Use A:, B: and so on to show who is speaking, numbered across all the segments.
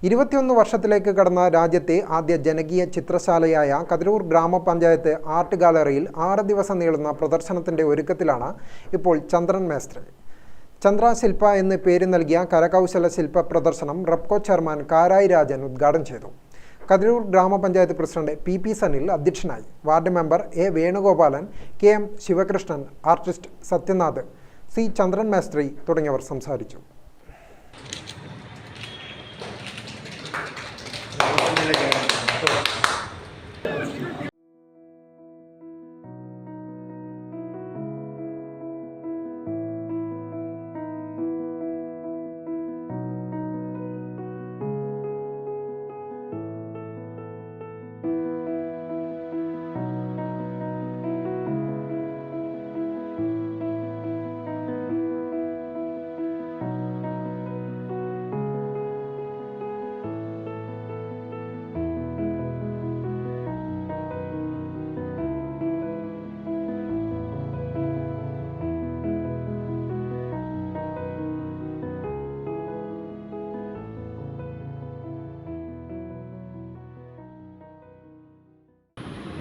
A: 21 വർഷത്തിലേക്ക് കടന്ന രാജ്യത്തെ ആദ്യ ജനകീയ ചിത്രശാലയായ കതിരൂർ ഗ്രാമപഞ്ചായത്ത് ആർട്ട് ഗാലറിയിൽ 6 ദിവസം നീളുന്ന പ്രദർശനത്തിന്റെ ഒരുക്കത്തിലാണ് ഇപ്പോൾ ചന്ദ്രൻ മേസ്ത്രി. ചന്ദ്ര ശില്പ എന്ന് പേര് നൽകിയ കരകൗശല ശില്പ പ്രദർശനം റെപ്കോ ചെയർമാൻ കാരായി രാജൻ ഉദ്ഘാടനം ചെയ്തു. കതിരൂർ ഗ്രാമപഞ്ചായത്ത് പ്രസിഡന്റ് പി സനിൽ അധ്യക്ഷനായി. Ward member A Venugopalan, K M. Sivakrishnan, artist Sathyanath, C Chandran മേസ്ത്രി തുടങ്ങിയവർ സംസാരിച്ചു.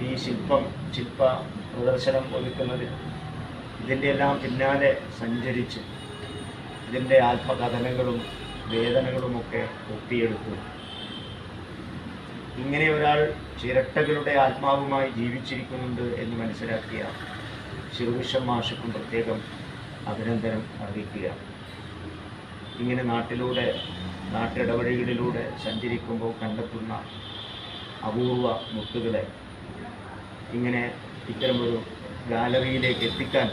B: ഈ ശില്പ പ്രദർശനം ഒരുക്കുന്നതിന് ഇതിൻ്റെ എല്ലാം പിന്നാലെ സഞ്ചരിച്ച് ഇതിൻ്റെ ആത്മകഥനങ്ങളും വേദനകളുമൊക്കെ ഒപ്പിയെടുത്തു. ഇങ്ങനെ ഒരാൾ ചിരട്ടകളുടെ ആത്മാവുമായി ജീവിച്ചിരിക്കുന്നുണ്ട് എന്ന് മനസ്സിലാക്കിയ ശിവകൃഷ്ണൻ മാഷക്കും പ്രത്യേകം അഭിനന്ദനം അറിയിക്കുക. ഇങ്ങനെ നാട്ടിടവഴികളിലൂടെ സഞ്ചരിക്കുമ്പോൾ കണ്ടെത്തുന്ന അപൂർവ മുത്തുകളെ ഇങ്ങനെ ഇത്തരമൊരു ഗാലറിയിലേക്ക് എത്തിക്കാൻ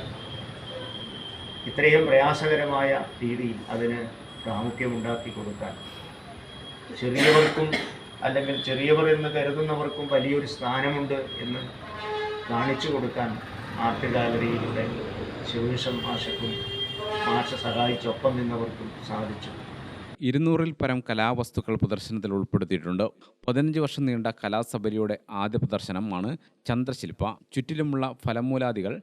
B: ഇത്രയും പ്രയാസകരമായ രീതിയിൽ അതിന് പ്രാമുഖ്യമുണ്ടാക്കി കൊടുക്കാൻ ചെറിയവർക്കും അല്ലെങ്കിൽ ചെറിയവർ എന്ന് കരുതുന്നവർക്കും വലിയൊരു സ്ഥാനമുണ്ട് എന്ന് കാണിച്ചു കൊടുക്കാൻ ആർട്ട് ഗാലറിയിലൂടെ ശിവകൃഷ്ണൻ മാഷക്കും മാഷ സഹായിച്ചൊപ്പം നിന്നവർക്കും സാധിച്ചു.
C: 200-ൽ പരം കലാവസ്തുക്കൾ പ്രദർശനത്തിൽ ഉൾപ്പെടുത്തിയിട്ടുണ്ട്. 15 വർഷം നീണ്ട കലാസബരിയുടെ ആദ്യ പ്രദർശനമാണ് ചന്ദ്രശില്പ. ചുറ്റിലുമുള്ള ഫലമൂലാദികൾ,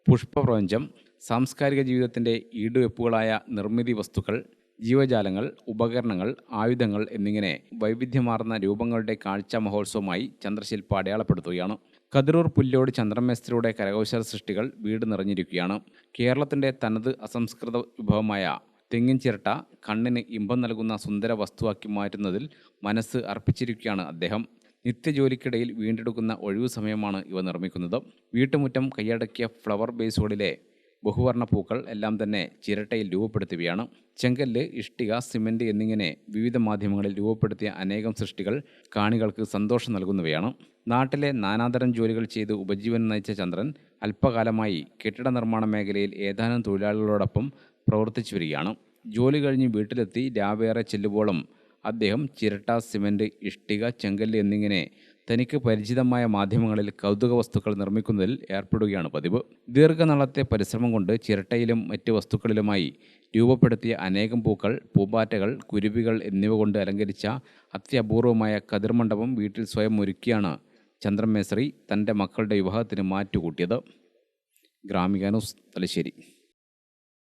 C: പുഷ്പപ്രപഞ്ചം, സാംസ്കാരിക ജീവിതത്തിൻ്റെ ഈടുവെപ്പുകളായ നിർമ്മിതി വസ്തുക്കൾ, ജീവജാലങ്ങൾ, ഉപകരണങ്ങൾ, ആയുധങ്ങൾ എന്നിങ്ങനെ വൈവിധ്യമാർന്ന രൂപങ്ങളുടെ കാഴ്ച മഹോത്സവമായി ചന്ദ്രശില്പ അടയാളപ്പെടുത്തുകയാണ്. കതിരൂർ പുല്ലോട് ചന്ദ്രമേസ്ത്രിയുടെ കരകൗശല സൃഷ്ടികൾ വീട് നിറഞ്ഞിരിക്കുകയാണ്. കേരളത്തിൻ്റെ തനത് അസംസ്കൃത വിഭവമായ തെങ്ങിൻ ചിരട്ട കണ്ണിന് ഇമ്പം നൽകുന്ന സുന്ദര വസ്തുവാക്കി മാറ്റുന്നതിൽ മനസ്സ് അർപ്പിച്ചിരിക്കുകയാണ് അദ്ദേഹം. നിത്യജോലിക്കിടയിൽ വീണ്ടെടുക്കുന്ന ഒഴിവു സമയമാണ് ഇവ നിർമ്മിക്കുന്നത്. വീട്ടുമുറ്റം കൈയടക്കിയ ഫ്ലവർ ബേസുകളിലെ ബഹുവർണ്ണ പൂക്കൾ എല്ലാം തന്നെ ചിരട്ടയിൽ രൂപപ്പെടുത്തുകയാണ്. ചെങ്കല്ല്, ഇഷ്ടിക, സിമൻറ്റ് എന്നിങ്ങനെ വിവിധ മാധ്യമങ്ങളിൽ രൂപപ്പെടുത്തിയ അനേകം സൃഷ്ടികൾ കാണികൾക്ക് സന്തോഷം നൽകുന്നവയാണ്. നാട്ടിലെ നാനാതരം ജോലികൾ ചെയ്ത് ഉപജീവനം നയിച്ച ചന്ദ്രൻ അല്പകാലമായി കെട്ടിട നിർമ്മാണ മേഖലയിൽ ഏതാനും തൊഴിലാളികളോടൊപ്പം പ്രവർത്തിച്ചു വരികയാണ്. ജോലി കഴിഞ്ഞ് വീട്ടിലെത്തി രാവേറെ ചെല്ലുമ്പോഴും അദ്ദേഹം ചിരട്ട, സിമൻറ്റ്, ഇഷ്ടിക, ചെങ്കല്ല് എന്നിങ്ങനെ തനിക്ക് പരിചിതമായ മാധ്യമങ്ങളിൽ കൗതുക വസ്തുക്കൾ നിർമ്മിക്കുന്നതിൽ ഏർപ്പെടുകയാണ് പതിവ്. ദീർഘനാളത്തെ പരിശ്രമം കൊണ്ട് ചിരട്ടയിലും മറ്റ് വസ്തുക്കളിലുമായി രൂപപ്പെടുത്തിയ അനേകം പൂക്കൾ, പൂമ്പാറ്റകൾ, കുരുവികൾ എന്നിവ കൊണ്ട് അലങ്കരിച്ച അത്യപൂർവമായ കതിർമണ്ഡപം വീട്ടിൽ സ്വയം ഒരുക്കിയാണ് ചന്ദ്രൻ മേസ്ത്രി തൻ്റെ മക്കളുടെ വിവാഹത്തിന് മാറ്റുകൂട്ടിയത്. ഗ്രാമിക ന്യൂസ്, തലശ്ശേരി.